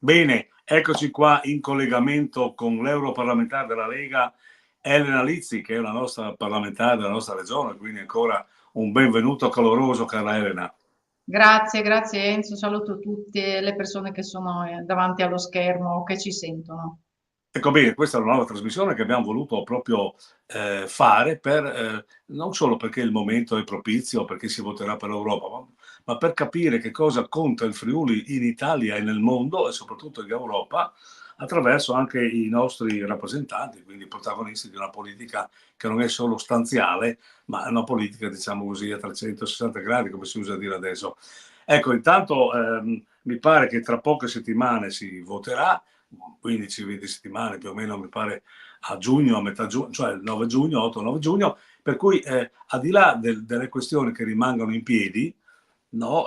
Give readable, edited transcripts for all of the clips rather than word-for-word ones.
Bene, eccoci qua in collegamento con l'europarlamentare della Lega, Elena Lizzi, che è una nostra parlamentare della nostra regione, quindi ancora un benvenuto caloroso, cara Elena. Grazie, grazie Enzo, saluto tutte le persone che sono davanti allo schermo o che ci sentono. Ecco bene, questa è una nuova trasmissione che abbiamo voluto proprio fare non solo perché il momento è propizio, perché si voterà per l'Europa, ma per capire che cosa conta il Friuli in Italia e nel mondo e soprattutto in Europa, attraverso anche i nostri rappresentanti, quindi protagonisti di una politica che non è solo stanziale, ma è una politica, diciamo così, a 360 gradi, come si usa dire adesso. Ecco, intanto mi pare che tra poche settimane si voterà, 15-20 settimane più o meno, mi pare a giugno, a metà giugno, cioè il 9 giugno, 8-9 giugno, per cui al di là delle questioni che rimangono in piedi, no,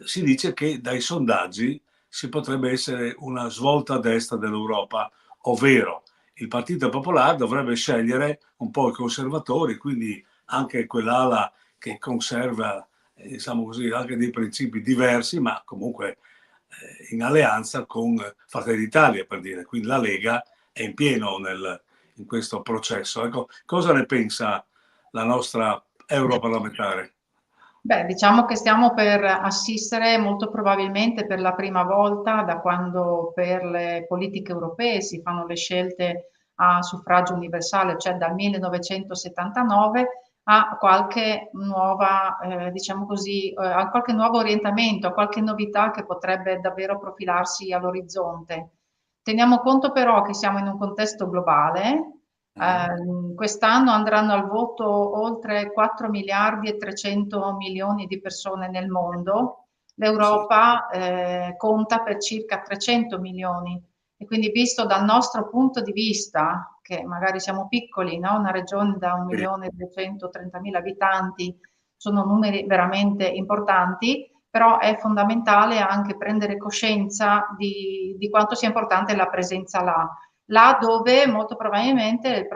si dice che dai sondaggi si potrebbe essere una svolta a destra dell'Europa, ovvero il Partito Popolare dovrebbe scegliere un po' i conservatori, quindi anche quell'ala che conserva, diciamo così, anche dei principi diversi, ma comunque in alleanza con Fratelli d'Italia, per dire. Quindi la Lega è in pieno in questo processo. Ecco, cosa ne pensa la nostra europarlamentare? Beh, diciamo che stiamo per assistere molto probabilmente per la prima volta da quando per le politiche europee si fanno le scelte a suffragio universale, cioè dal 1979, a qualche nuova, diciamo così, a qualche nuovo orientamento, a qualche novità che potrebbe davvero profilarsi all'orizzonte. Teniamo conto però che siamo in un contesto globale. Mm. Quest'anno andranno al voto oltre 4 miliardi e 300 milioni di persone nel mondo. Sì. L'Europa conta per circa 300 milioni e quindi visto dal nostro punto di vista, che magari siamo piccoli, no? Una regione da 1.230.000 abitanti, sono numeri veramente importanti, però è fondamentale anche prendere coscienza di quanto sia importante la presenza là dove molto probabilmente nei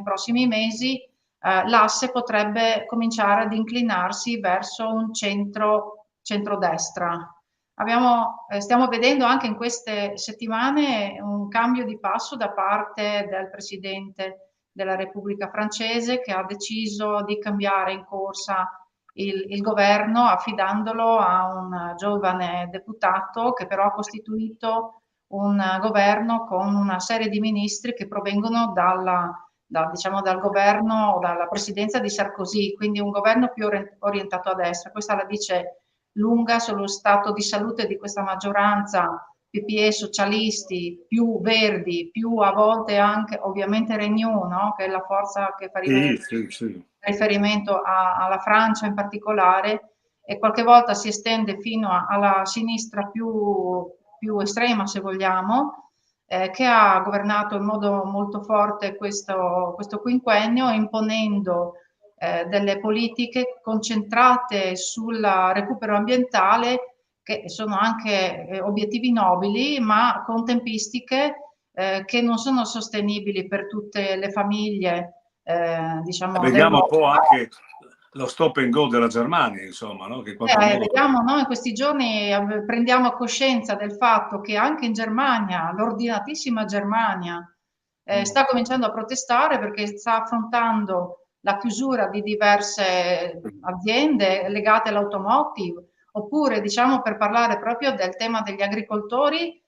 prossimi mesi l'asse potrebbe cominciare ad inclinarsi verso un centrodestra. Stiamo vedendo anche in queste settimane un cambio di passo da parte del Presidente della Repubblica francese che ha deciso di cambiare in corsa il governo affidandolo a un giovane deputato che però ha costituito un governo con una serie di ministri che provengono diciamo, dal governo o dalla presidenza di Sarkozy, quindi un governo più orientato a destra. Questa la dice lunga sullo stato di salute di questa maggioranza PPE socialisti, più verdi, più a volte anche ovviamente Renew, no? Che è la forza che fa Sì, sì, sì. riferimento alla Francia in particolare e qualche volta si estende fino alla sinistra più estrema, se vogliamo, che ha governato in modo molto forte questo quinquennio, imponendo delle politiche concentrate sul recupero ambientale, che sono anche obiettivi nobili, ma con tempistiche che non sono sostenibili per tutte le famiglie, diciamo, Vediamo un po' d'Europa. anche lo stop and go della Germania, insomma, no? Che in qualche modo... Vediamo, no? In questi giorni prendiamo coscienza del fatto che anche in Germania, l'ordinatissima Germania, Mm. sta cominciando a protestare perché sta affrontando la chiusura di diverse aziende legate all'automotive, oppure, diciamo, per parlare proprio del tema degli agricoltori,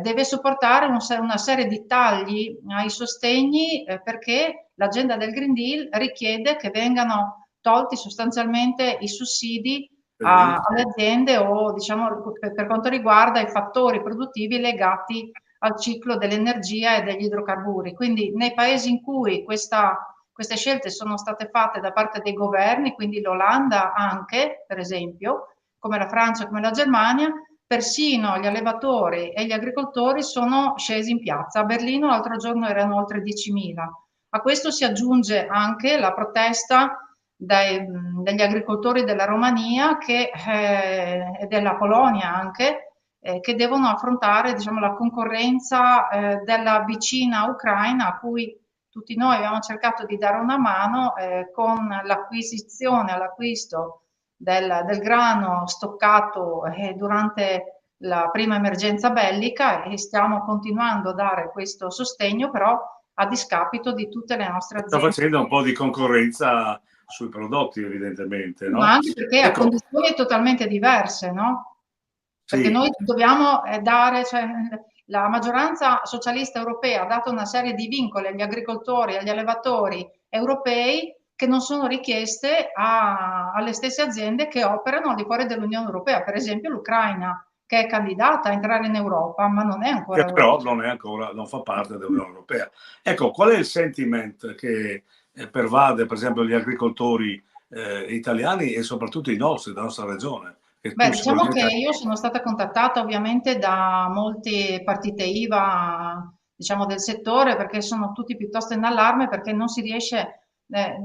deve sopportare una serie di tagli ai sostegni perché l'agenda del Green Deal richiede che vengano tolti sostanzialmente i sussidi Sì. alle aziende o diciamo per quanto riguarda i fattori produttivi legati al ciclo dell'energia e degli idrocarburi. Quindi nei paesi in cui queste scelte sono state fatte da parte dei governi, quindi l'Olanda anche, per esempio, come la Francia, come la Germania, persino gli allevatori e gli agricoltori sono scesi in piazza. A Berlino l'altro giorno erano oltre 10.000. A questo si aggiunge anche la protesta degli agricoltori della Romania e della Polonia anche, che devono affrontare diciamo, la concorrenza della vicina Ucraina a cui tutti noi abbiamo cercato di dare una mano con l'acquisto del grano stoccato durante la prima emergenza bellica e stiamo continuando a dare questo sostegno, però a discapito di tutte le nostre Sta aziende. facendo un po' di concorrenza sui prodotti, evidentemente, Ma no? anche perché a Ecco, condizioni totalmente diverse, no? Perché sì, noi dobbiamo dare, cioè, la maggioranza socialista europea ha dato una serie di vincoli agli agricoltori, agli allevatori europei che non sono richieste alle stesse aziende che operano al di fuori dell'Unione Europea, per esempio l'Ucraina, che è candidata a entrare in Europa, ma non è ancora che europea. però non è ancora, non fa parte dell'Unione Europea. Ecco, qual è il sentiment che pervade, per esempio, gli agricoltori italiani e soprattutto i nostri, della nostra regione? Che Beh, tu diciamo che sicuramente io sono stata contattata ovviamente da molte partite IVA, diciamo, del settore, perché sono tutti piuttosto in allarme perché non si riesce,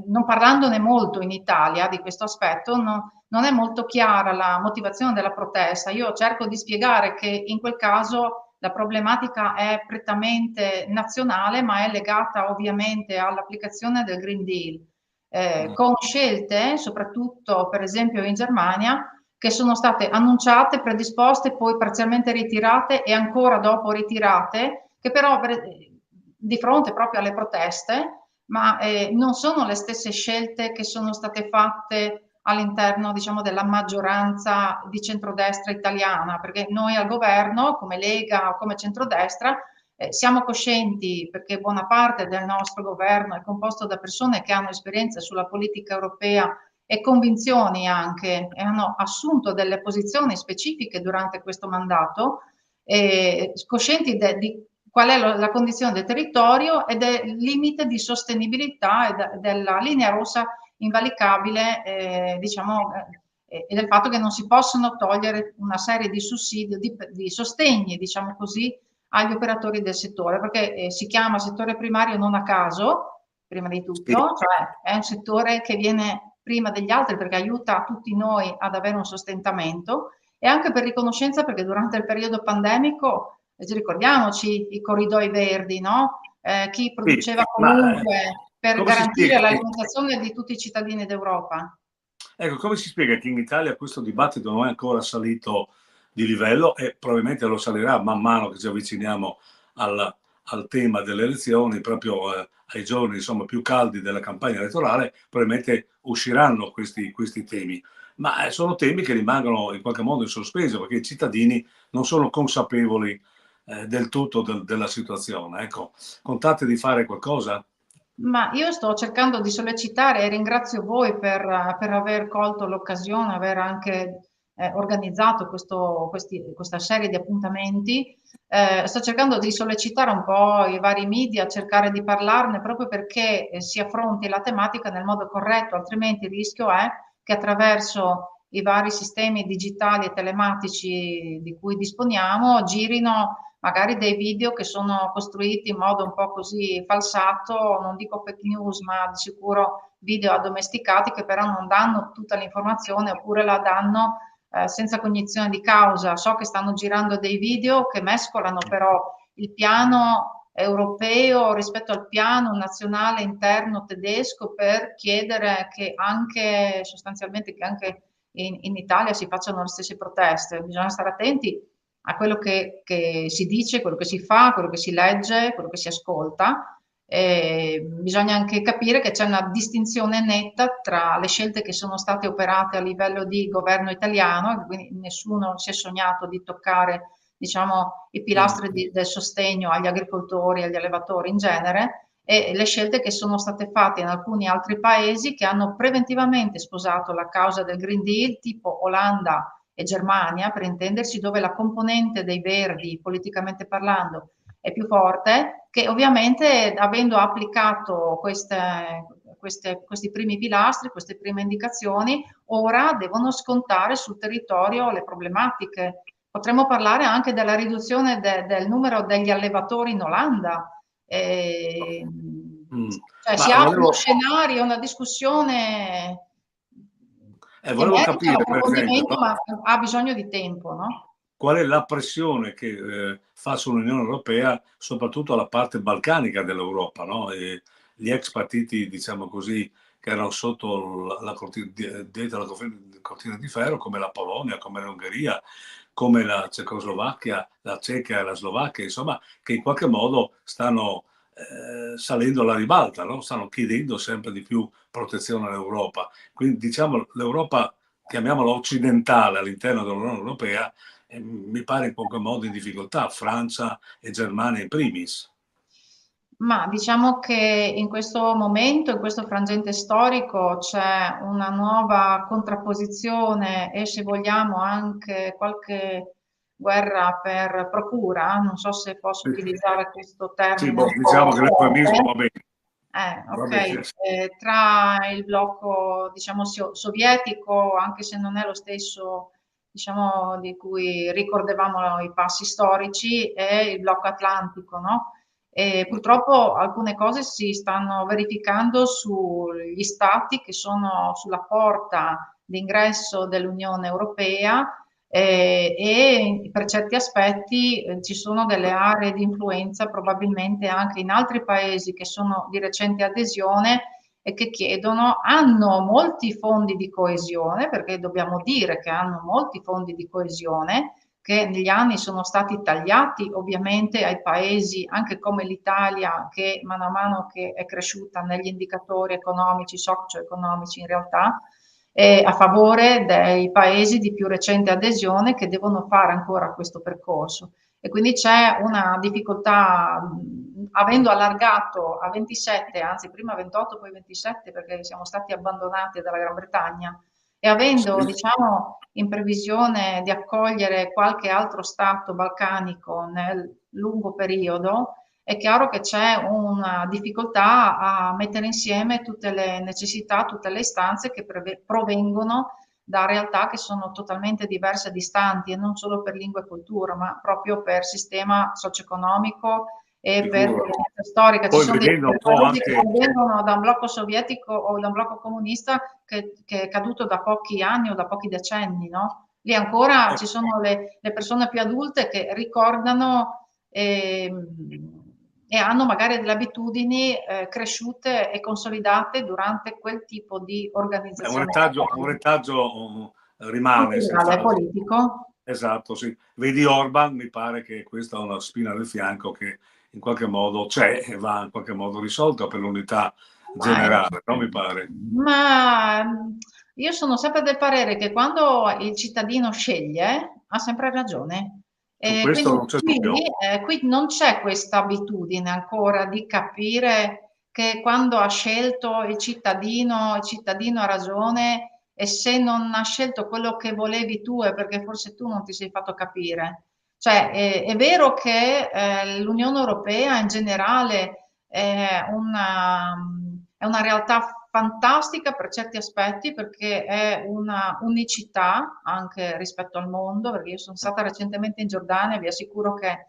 non parlandone molto in Italia di questo aspetto, non è molto chiara la motivazione della protesta. Io cerco di spiegare che in quel caso la problematica è prettamente nazionale, ma è legata ovviamente all'applicazione del Green Deal, con scelte, soprattutto per esempio in Germania, che sono state annunciate, predisposte, poi parzialmente ritirate e ancora dopo ritirate, che però di fronte proprio alle proteste, ma non sono le stesse scelte che sono state fatte all'interno, diciamo, della maggioranza di centrodestra italiana, perché noi al governo, come Lega o come centrodestra, siamo coscienti, perché buona parte del nostro governo è composto da persone che hanno esperienza sulla politica europea e convinzioni anche, e hanno assunto delle posizioni specifiche durante questo mandato, coscienti di qual è la condizione del territorio e del limite di sostenibilità e della linea rossa invalicabile, diciamo, e del fatto che non si possono togliere una serie di sussidi, di sostegni, diciamo così, agli operatori del settore, perché si chiama settore primario non a caso, prima di sì, tutto, cioè è un settore che viene prima degli altri perché aiuta tutti noi ad avere un sostentamento e anche per riconoscenza perché durante il periodo pandemico, ricordiamoci i corridoi verdi, no? Chi sì, produceva ma comunque per come si garantire spiega che l'alimentazione di tutti i cittadini d'Europa. ecco, come si spiega che in Italia questo dibattito non è ancora salito di livello e probabilmente lo salirà man mano che ci avviciniamo al tema delle elezioni, proprio ai giorni insomma, più caldi della campagna elettorale, probabilmente usciranno questi temi. Ma sono temi che rimangono in qualche modo in sospeso perché i cittadini non sono consapevoli del tutto della situazione. Ecco, contate di fare qualcosa? Ma io sto cercando di sollecitare e ringrazio voi per aver colto l'occasione, aver anche organizzato questa serie di appuntamenti. Sto cercando di sollecitare un po' i vari media a cercare di parlarne proprio perché si affronti la tematica nel modo corretto, altrimenti il rischio è che attraverso i vari sistemi digitali e telematici di cui disponiamo girino magari dei video che sono costruiti in modo un po' così falsato, non dico fake news, ma di sicuro video addomesticati che però non danno tutta l'informazione oppure la danno senza cognizione di causa. So che stanno girando dei video che mescolano però il piano europeo rispetto al piano nazionale interno tedesco per chiedere che anche sostanzialmente che anche in Italia si facciano le stesse proteste. Bisogna stare attenti a quello che si dice, quello che si fa, quello che si legge, quello che si ascolta. Bisogna anche capire che c'è una distinzione netta tra le scelte che sono state operate a livello di governo italiano, quindi nessuno si è sognato di toccare, diciamo, i Mm. pilastri del sostegno agli agricoltori e agli allevatori in genere, e le scelte che sono state fatte in alcuni altri paesi che hanno preventivamente sposato la causa del Green Deal, tipo Olanda e Germania, per intendersi, dove la componente dei verdi, politicamente parlando, è più forte, che ovviamente avendo applicato questi primi pilastri, queste prime indicazioni, ora devono scontare sul territorio le problematiche. Potremmo parlare anche della riduzione del numero degli allevatori in Olanda. Eh, Mm. cioè si Ma apre uno volevo, scenario, una discussione che volevo merita capire, per esempio, l'approfondimento, no? ma ha bisogno di tempo, no? Qual è la pressione che fa sull'Unione Europea, soprattutto alla parte balcanica dell'Europa, no? E gli ex partiti, diciamo così, che erano sotto la cortina, dietro la cortina di ferro, come la Polonia, come l'Ungheria, come la Cecoslovacchia, la Ceca e la Slovacchia, insomma, che in qualche modo stanno salendo alla ribalta, no? Stanno chiedendo sempre di più protezione all'Europa. Quindi diciamo l'Europa, chiamiamola occidentale all'interno dell'Unione Europea, mi pare in qualche modo in difficoltà, Francia e Germania in primis. Ma diciamo che in questo momento, in questo frangente storico, c'è una nuova contrapposizione e se vogliamo anche qualche guerra per procura, non so se posso utilizzare questo Sì, termine boh, un diciamo po' che l'eufemismo forte. va bene. Va Ok, bene. tra il blocco, diciamo, sovietico, anche se non è lo stesso, diciamo, di cui ricordavamo i passi storici, e il blocco atlantico, no? E purtroppo alcune cose si stanno verificando sugli stati che sono sulla porta d'ingresso dell'Unione Europea e per certi aspetti ci sono delle aree di influenza probabilmente anche in altri paesi che sono di recente adesione e che chiedono, hanno molti fondi di coesione, perché dobbiamo dire che hanno molti fondi di coesione, che negli anni sono stati tagliati ovviamente ai paesi anche come l'Italia, che mano a mano che è cresciuta negli indicatori economici, socio-economici in realtà, a favore dei paesi di più recente adesione che devono fare ancora questo percorso. E quindi c'è una difficoltà, avendo allargato a 27, anzi prima 28, poi 27, perché siamo stati abbandonati dalla Gran Bretagna, e avendo, Sì. diciamo, in previsione di accogliere qualche altro stato balcanico nel lungo periodo, è chiaro che c'è una difficoltà a mettere insieme tutte le necessità, tutte le istanze che provengono da realtà che sono totalmente diverse e distanti, e non solo per lingua e cultura, ma proprio per sistema socio-economico e per Sicuro. provenienza storica. Ci Poi sono dei vedendo un po' paesi che anche, vengono da un blocco sovietico o da un blocco comunista che è caduto da pochi anni o da pochi decenni, no? Lì ancora ci sono le persone più adulte che ricordano e hanno magari delle abitudini cresciute e consolidate durante quel tipo di organizzazione un sociale. retaggio rimane Culturale, senz'altro. politico. Esatto, sì. Vedi Orban, mi pare che questa è una spina del fianco che in qualche modo c'è e va in qualche modo risolta per l'unità Ma, generale, no? Mi pare. ma io sono sempre del parere che quando il cittadino sceglie ha sempre ragione. Su E questo quindi non c'è dubbio. qui non c'è questa abitudine ancora di capire che quando ha scelto il cittadino ha ragione, e se non ha scelto quello che volevi tu è perché forse tu non ti sei fatto capire. Cioè, è vero che l'Unione Europea in generale è una realtà fantastica per certi aspetti, perché è una unicità anche rispetto al mondo, perché io sono stata recentemente in Giordania e vi assicuro che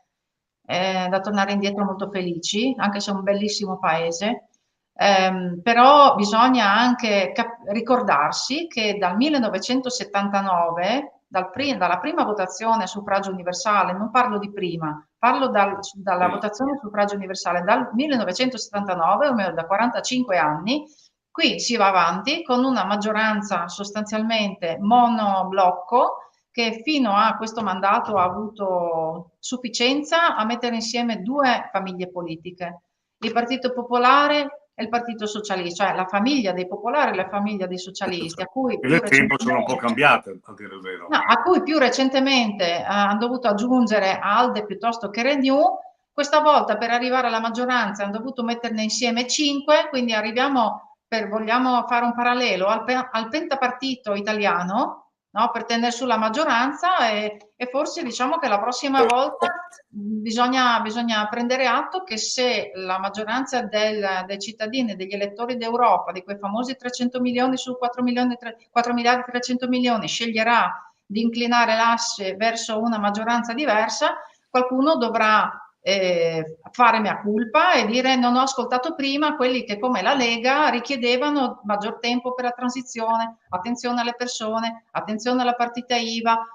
è da tornare indietro molto felici, anche se è un bellissimo paese. Però bisogna anche ricordarsi che dal 1979, dalla prima votazione a suffragio universale, non parlo di prima, parlo dalla Sì. votazione a suffragio universale, dal 1979, o meglio da 45 anni, qui si va avanti con una maggioranza sostanzialmente monoblocco, che fino a questo mandato ha avuto sufficienza a mettere insieme due famiglie politiche, il Partito Popolare e il Partito Socialista, cioè la famiglia dei popolari e la famiglia dei socialisti, E nel tempo sono un po' cambiate, a dire il vero. no, a cui più recentemente hanno dovuto aggiungere ALDE piuttosto che Renew. Questa volta per arrivare alla maggioranza hanno dovuto metterne insieme 5, quindi arriviamo, vogliamo fare un parallelo, al pentapartito italiano, no? Per tenere sulla maggioranza, e forse diciamo che la prossima volta bisogna prendere atto che se la maggioranza dei cittadini, degli elettori d'Europa, di quei famosi 300 milioni su 4 milioni, 4 miliardi e 300 milioni, sceglierà di inclinare l'asse verso una maggioranza diversa, qualcuno dovrà fare mea culpa e dire non ho ascoltato prima quelli che come la Lega richiedevano maggior tempo per la transizione, attenzione alle persone, attenzione alla partita IVA,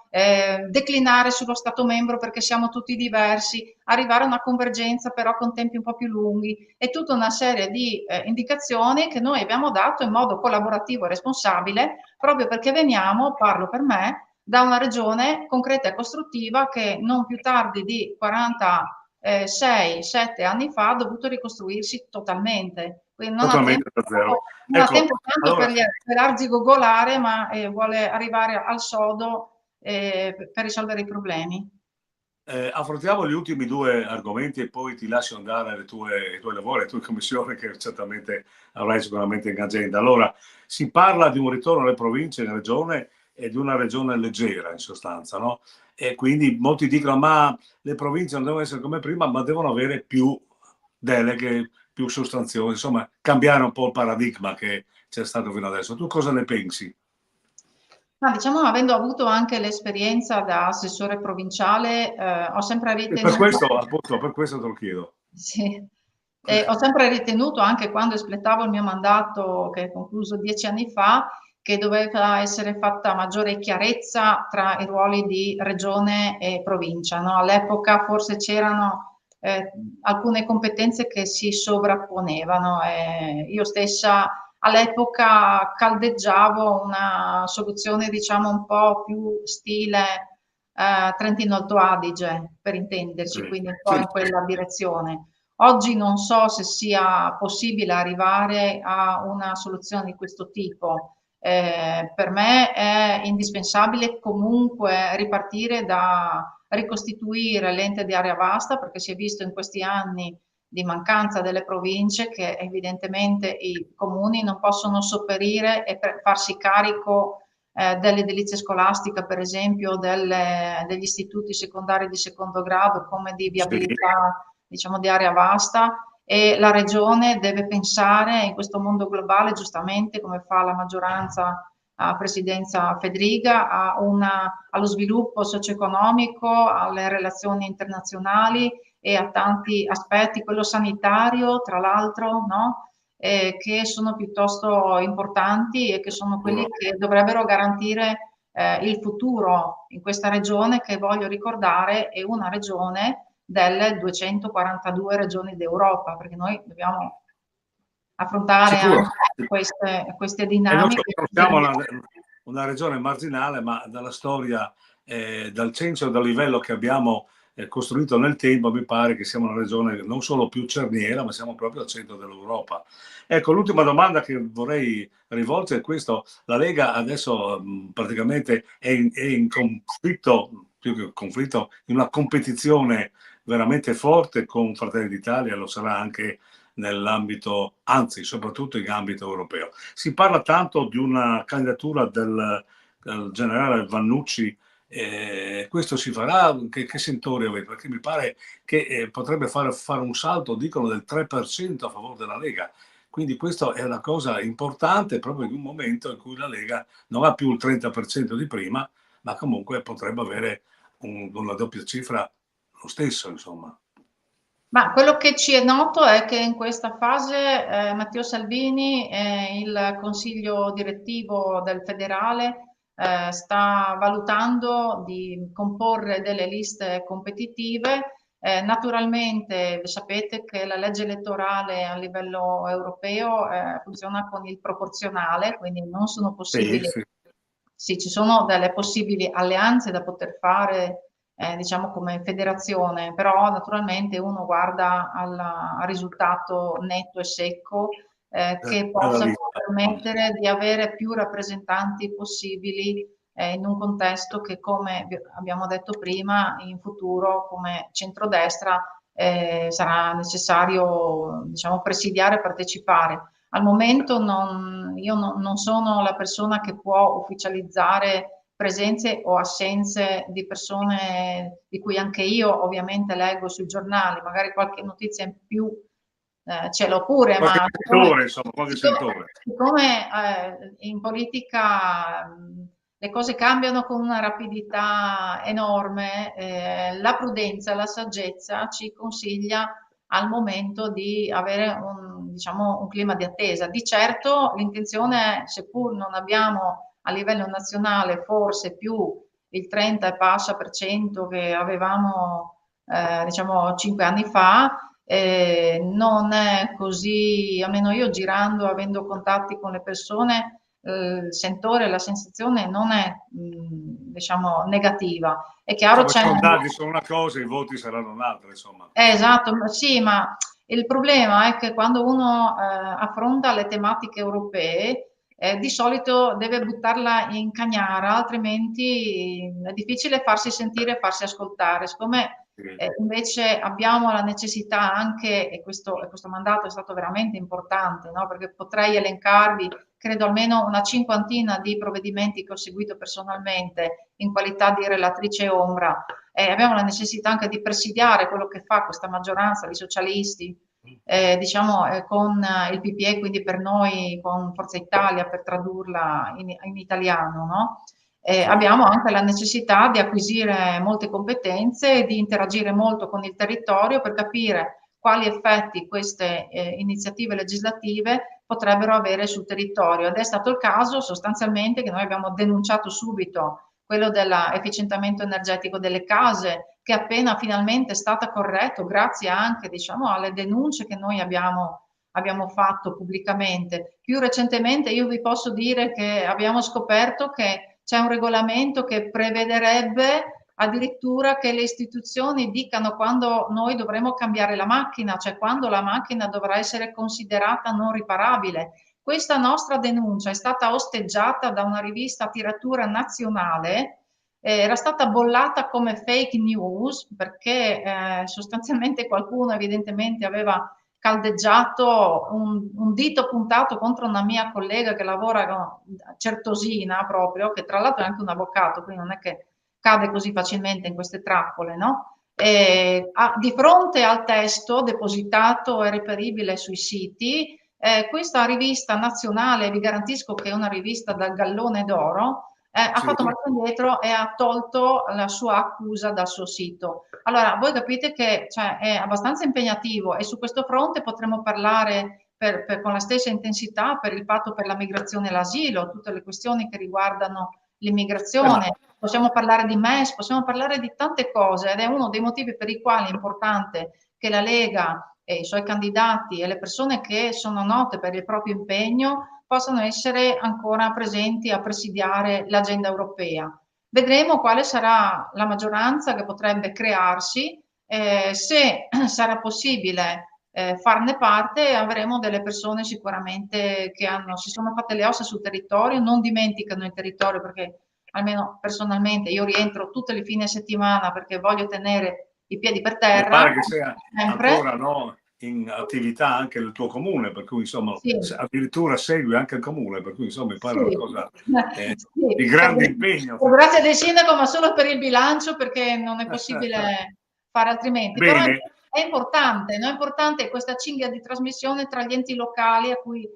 declinare sullo Stato membro perché siamo tutti diversi, arrivare a una convergenza però con tempi un po' più lunghi, e tutta una serie di indicazioni che noi abbiamo dato in modo collaborativo e responsabile, proprio perché veniamo, parlo per me, da una regione concreta e costruttiva che non più tardi di 46-7 anni fa ha dovuto ricostruirsi totalmente. Quindi totalmente da zero. non ha Ecco, tempo tanto allora per arzigogolare, ma vuole arrivare al sodo per risolvere i problemi. affrontiamo gli ultimi due argomenti e poi ti lascio andare ai tuoi lavori, alle tue commissioni che certamente avrai sicuramente in agenda. Allora, si parla di un ritorno alle province in regione e di una regione leggera in sostanza, no? E quindi molti dicono ma le province non devono essere come prima, ma devono avere più deleghe, più sostanziose, insomma, cambiare un po' il paradigma che c'è stato fino adesso. Tu cosa ne pensi? Ma diciamo, avendo avuto anche l'esperienza da assessore provinciale, ho sempre E per ritenuto, questo, appunto, per questo te lo chiedo. sì, ho sempre ritenuto, anche quando espletavo il mio mandato, che è concluso 10 anni fa, che doveva essere fatta maggiore chiarezza tra i ruoli di regione e provincia, no? All'epoca forse c'erano alcune competenze che si sovrapponevano e io stessa all'epoca caldeggiavo una soluzione, diciamo, un po' più stile Trentino-Alto Adige, per intenderci, Sì, quindi un po' sì, in quella direzione. Oggi non so se sia possibile arrivare a una soluzione di questo tipo. Per me è indispensabile comunque ripartire da ricostituire l'ente di area vasta, perché si è visto in questi anni di mancanza delle province che evidentemente i comuni non possono sopperire e per farsi carico dell'edilizia scolastica, per esempio, degli istituti secondari di secondo grado, come di sì. viabilità, diciamo, di area vasta, e la regione deve pensare in questo mondo globale, giustamente, come fa la maggioranza a presidenza Fedriga, allo sviluppo socio-economico, alle relazioni internazionali e a tanti aspetti, quello sanitario, tra l'altro, no? Che sono piuttosto importanti e che sono quelli che dovrebbero garantire il futuro in questa regione che, voglio ricordare, è una regione delle 242 regioni d'Europa, perché noi dobbiamo affrontare Sicuro. anche queste E noi dinamiche. siamo una regione marginale, ma dalla storia, dal censo e dal livello che abbiamo costruito nel tempo, mi pare che siamo una regione non solo più cerniera, ma siamo proprio al centro dell'Europa. Ecco, l'ultima domanda che vorrei rivolgere è questo. La Lega adesso praticamente è in conflitto, più che conflitto, in una competizione veramente forte con Fratelli d'Italia, lo sarà anche nell'ambito, anzi soprattutto in ambito europeo. Si parla tanto di una candidatura del generale Vannucci, questo si farà? Che sentore avete? Perché mi pare che potrebbe fare un salto, dicono, del 3% a favore della Lega. Quindi questa è una cosa importante proprio in un momento in cui la Lega non ha più il 30% di prima, ma comunque potrebbe avere una doppia cifra lo stesso, insomma. Ma quello che ci è noto è che in questa fase Matteo Salvini e il consiglio direttivo del federale sta valutando di comporre delle liste competitive. Naturalmente sapete che la legge elettorale a livello europeo funziona con il proporzionale, quindi non sono Sì, possibili, sì. sì, ci sono delle possibili alleanze da poter fare diciamo come federazione, però naturalmente uno guarda al risultato netto e secco che Della possa lista. permettere di avere più rappresentanti possibili in un contesto che, come abbiamo detto prima, in futuro come centrodestra sarà necessario, diciamo, presidiare e partecipare. Al momento io non sono la persona che può ufficializzare presenze o assenze di persone di cui anche io ovviamente leggo sui giornali, magari qualche notizia in più ce l'ho pure, Qualche ma sentore, insomma, qualche siccome, sentore. siccome, in politica le cose cambiano con una rapidità enorme, la prudenza, la saggezza ci consiglia al momento di avere diciamo, un clima di attesa. Di certo l'intenzione, seppur non abbiamo a livello nazionale forse più il 30 e passa per cento che avevamo diciamo 5 anni fa, non è così, almeno io girando, avendo contatti con le persone, il sentore, la sensazione non è, diciamo, negativa. È chiaro, Insomma, i c'è... sondaggi sono una cosa, i voti saranno un'altra, insomma. Esatto, sì, ma il problema è che quando uno affronta le tematiche europee, di solito deve buttarla in cagnara, altrimenti è difficile farsi sentire e farsi ascoltare. Siccome Sì. invece abbiamo la necessità anche, e questo mandato è stato veramente importante, no? Perché potrei elencarvi, credo almeno una cinquantina di provvedimenti che ho seguito personalmente in qualità di relatrice ombra. Abbiamo la necessità anche di presidiare quello che fa questa maggioranza di socialisti, diciamo, con il PPE, quindi per noi, con Forza Italia, per tradurla in italiano, no? Sì. Abbiamo anche la necessità di acquisire molte competenze e di interagire molto con il territorio per capire quali effetti queste iniziative legislative potrebbero avere sul territorio. Ed è stato il caso sostanzialmente che noi abbiamo denunciato subito quello dell'efficientamento energetico delle case, che appena finalmente è stata corretto, grazie anche, diciamo, alle denunce che noi abbiamo fatto pubblicamente. Più recentemente io vi posso dire che abbiamo scoperto che c'è un regolamento che prevederebbe addirittura che le istituzioni dicano quando noi dovremo cambiare la macchina, cioè quando la macchina dovrà essere considerata non riparabile. Questa nostra denuncia è stata osteggiata da una rivista a tiratura nazionale, era stata bollata come fake news perché sostanzialmente qualcuno evidentemente aveva caldeggiato un dito puntato contro una mia collega che lavora a Certosina proprio, che tra l'altro è anche un avvocato, quindi non è che cade così facilmente in queste trappole, no? Di fronte al testo depositato e reperibile sui siti, questa rivista nazionale, vi garantisco che è una rivista dal gallone d'oro, ha Sì. fatto marcia indietro e ha tolto la sua accusa dal suo sito. Allora, voi capite che cioè, è abbastanza impegnativo e su questo fronte potremmo parlare con la stessa intensità per il patto per la migrazione e l'asilo, tutte le questioni che riguardano l'immigrazione, possiamo parlare di MES, possiamo parlare di tante cose ed è uno dei motivi per i quali è importante che la Lega e i suoi candidati e le persone che sono note per il proprio impegno possano essere ancora presenti a presidiare l'agenda europea. Vedremo quale sarà la maggioranza che potrebbe crearsi, se sarà possibile farne parte avremo delle persone sicuramente che si sono fatte le ossa sul territorio, non dimenticano il territorio perché almeno personalmente io rientro tutte le fine settimana perché voglio tenere i piedi per Mi terra, pare che sia sempre. ancora no, in attività anche nel tuo comune, per cui insomma Sì. addirittura segui anche il comune, per cui insomma mi pare Sì, una cosa sì, di grande impegno. grazie del sindaco, ma solo per il bilancio perché non è possibile fare altrimenti. Però Bene. è importante, no? È importante questa cinghia di trasmissione tra gli enti locali a cui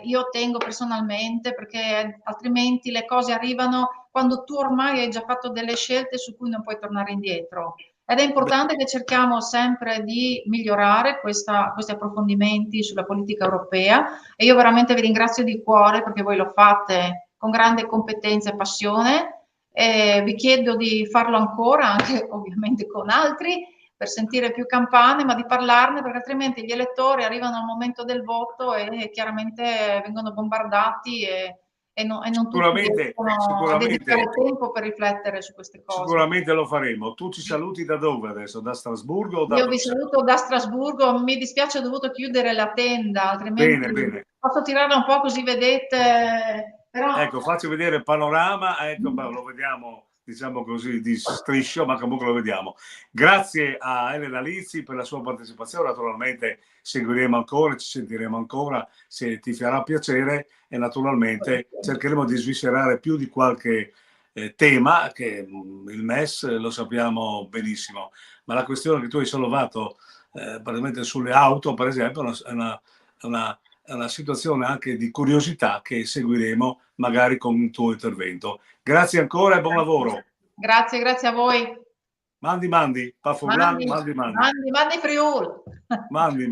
io tengo personalmente perché altrimenti le cose arrivano quando tu ormai hai già fatto delle scelte su cui non puoi tornare indietro. Ed è importante che cerchiamo sempre di migliorare questi approfondimenti sulla politica europea e io veramente vi ringrazio di cuore perché voi lo fate con grande competenza e passione. Vi chiedo di farlo ancora, anche ovviamente con altri, per sentire più campane, ma di parlarne perché altrimenti gli elettori arrivano al momento del voto e chiaramente vengono bombardati e non tutti riescono a dedicare tempo per riflettere su queste cose. Sicuramente lo faremo. Tu ci saluti da dove adesso? Da Strasburgo o da Io vi Bruxelles? saluto da Strasburgo, mi dispiace ho dovuto chiudere la tenda, altrimenti Bene, bene. posso tirarla un po' così vedete, però... Ecco, faccio vedere il panorama, ecco, beh, lo vediamo, diciamo così, di striscio, ma comunque lo vediamo. Grazie a Elena Lizzi per la sua partecipazione, naturalmente seguiremo ancora, ci sentiremo ancora se ti farà piacere e naturalmente cercheremo di sviscerare più di qualche tema che il MES lo sappiamo benissimo, ma la questione che tu hai sollevato praticamente sulle auto, per esempio, è una situazione anche di curiosità che seguiremo magari con un tuo intervento. Grazie ancora e buon lavoro. Grazie, grazie a voi. Mandi, pa Furlan, mandi. Mandi Friul. Mandi.